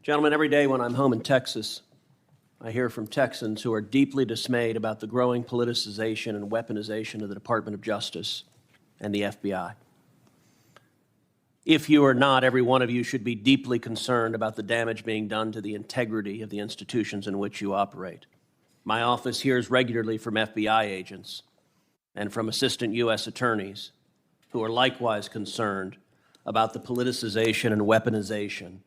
Gentlemen, every day when I'm home in Texas, I hear from Texans who are deeply dismayed about the growing politicization and weaponization of the Department of Justice and the FBI. If you are not, every one of you should be deeply concerned about the damage being done to the integrity of the institutions in which you operate. My office hears regularly from FBI agents and from assistant U.S. attorneys who are likewise concerned about the politicization and weaponization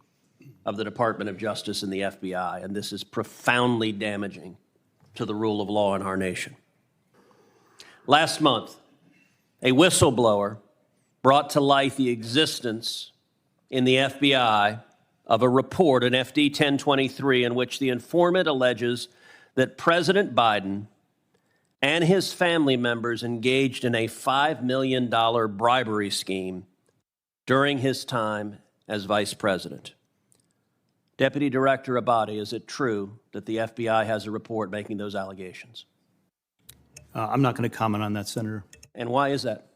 of the Department of Justice and the FBI, and this is profoundly damaging to the rule of law in our nation. Last month, a whistleblower brought to light the existence in the FBI of a report, an FD 1023, in which the informant alleges that President Biden and his family members engaged in a $5 million bribery scheme during his time as vice president. Deputy Director Abbate, is it true that the FBI has a report making those allegations? I'm not going to comment on that, Senator. And why is that?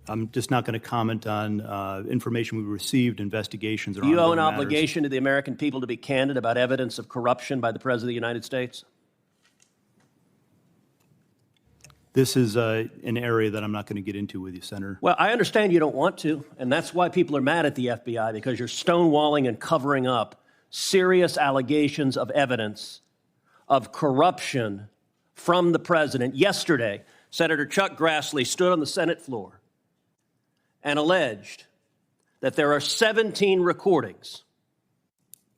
I'm just not going to comment on information we received, investigations, or Do you owe an ongoing matters. obligation to the American people to be candid about evidence of corruption by the President of the United States? This is an area that I'm not going to get into with you, Senator. Well, I understand you don't want to, and that's why people are mad at the FBI, because you're stonewalling and covering up serious allegations of evidence of corruption from the president. Yesterday, Senator Chuck Grassley stood on the Senate floor and alleged that there are 17 recordings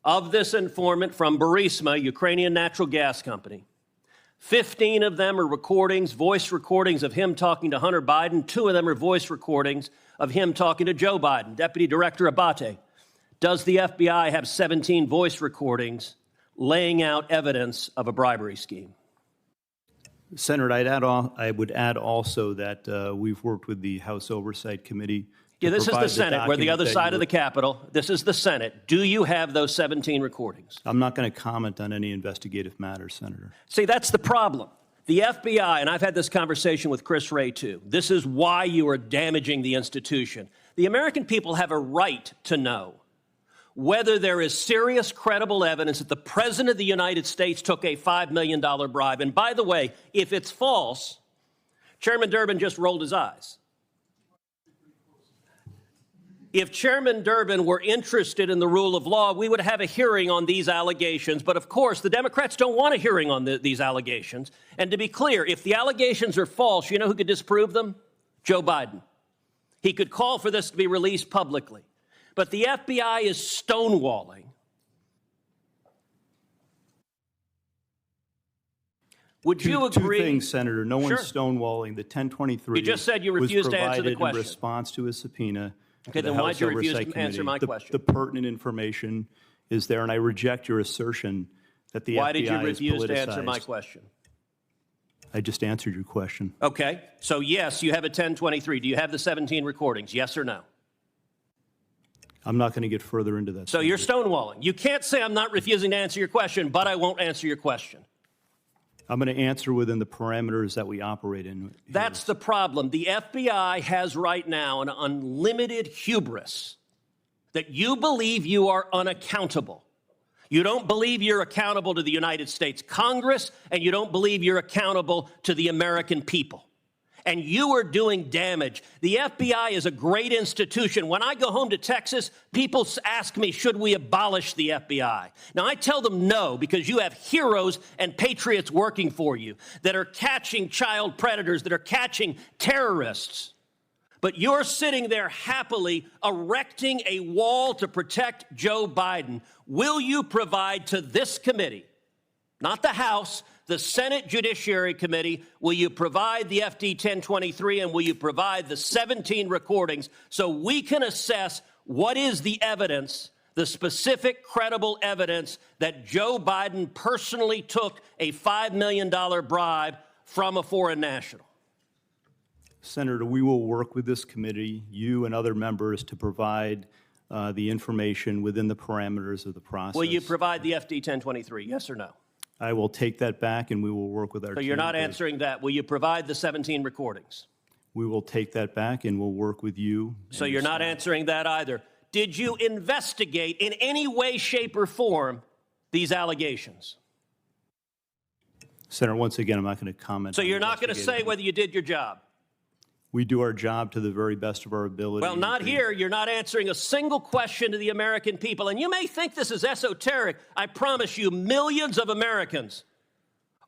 of this informant from Burisma, Ukrainian natural gas company. 15 of them are recordings, voice recordings of him talking to Hunter Biden. 2 of them are voice recordings of him talking to Joe Biden. Deputy Director Abbate, does the FBI have 17 voice recordings laying out evidence of a bribery scheme? Senator, I would add also that we've worked with the House Oversight Committee. Yeah, this is the Senate. We're the other side of the Capitol. This is the Senate. Do you have those 17 recordings? I'm not going to comment on any investigative matters, Senator. See, that's the problem. The FBI, and I've had this conversation with Chris Wray too, this is why you are damaging the institution. The American people have a right to know whether there is serious, credible evidence that the President of the United States took a $5 million bribe. And by the way, if it's false, Chairman Durbin just rolled his eyes. If Chairman Durbin were interested in the rule of law, we would have a hearing on these allegations. But of course, the Democrats don't want a hearing on these allegations. And to be clear, if the allegations are false, you know who could disprove them? Joe Biden. He could call for this to be released publicly. But the FBI is stonewalling. Would you agree? Two things, Senator. No one's Sure. stonewalling. The 1023 You just said you refused to answer the was question. provided in response to a subpoena. Okay, to then the why'd House you refuse Oversight to answer Committee. my question? The pertinent information is there, and I reject your assertion that the Why FBI did you is refuse to answer politicized. my question? I just answered your question. Okay, so yes, you have a 1023. Do you have the 17 recordings? Yes or no? I'm not going to get further into that. So you're stonewalling. You can't say I'm not refusing to answer your question, but I won't answer your question. I'm going to answer within the parameters that we operate in. That's the problem. The FBI has right now an unlimited hubris that you believe you are unaccountable. You don't believe you're accountable to the United States Congress, and you don't believe you're accountable to the American people. And you are doing damage. The FBI is a great institution. When I go home to Texas, people ask me, should we abolish the FBI? Now, I tell them no, because you have heroes and patriots working for you that are catching child predators, that are catching terrorists. But you're sitting there happily erecting a wall to protect Joe Biden. Will you provide to this committee, not the House, the Senate Judiciary Committee, will you provide the FD 1023 and will you provide the 17 recordings so we can assess what is the evidence, the specific credible evidence that Joe Biden personally took a $5 million bribe from a foreign national? Senator, we will work with this committee, you and other members, to provide the information within the parameters of the process. Will you provide the FD 1023, yes or no? I will take that back, and we will work with our So team. you're not answering that. Will you provide the 17 recordings? We will take that back, and we'll work with you. So you're not answering that either. did you investigate in any way, shape, or form these allegations? Senator, once again, I'm not going to comment. So on you're not going to say investigative. whether you did your job? We do our job to the very best of our ability. Well, not here. You're not answering a single question to the American people. And you may think this is esoteric. I promise you, millions of Americans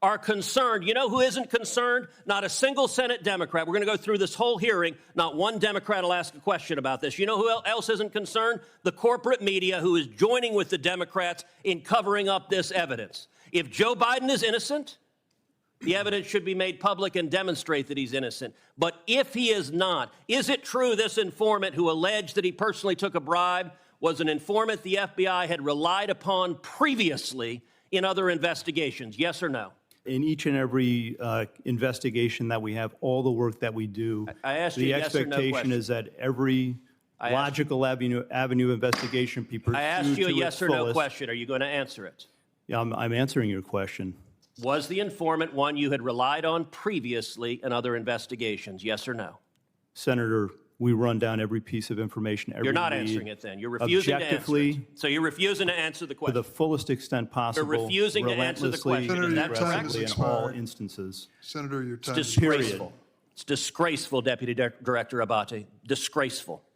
are concerned. You know who isn't concerned? Not a single Senate Democrat. We're going to go through this whole hearing. Not one Democrat will ask a question about this. You know who else isn't concerned? The corporate media, who is joining with the Democrats in covering up this evidence. If Joe Biden is innocent, the evidence should be made public and demonstrate that he's innocent. But if he is not, is it true this informant who alleged that he personally took a bribe was an informant the FBI had relied upon previously in other investigations? Yes or no? In each and every investigation that we have, all the work that we do, I asked you the yes or no expectation question. is that every logical avenue of investigation be pursued I asked you a to yes its or no fullest. question. Are you going to answer it? Yeah, I'm answering your question. Was the informant one you had relied on previously in other investigations? Yes or no? Senator, we run down every piece of information, every You're not lead, answering it then. You're refusing to answer objectively, it. So you're refusing to answer the to question. the fullest extent possible, refusing to answer the relentlessly, question. and Is that correct? aggressively in all instances. Senator, your time It's is disgraceful. It's disgraceful, Deputy Director Abbate. Disgraceful.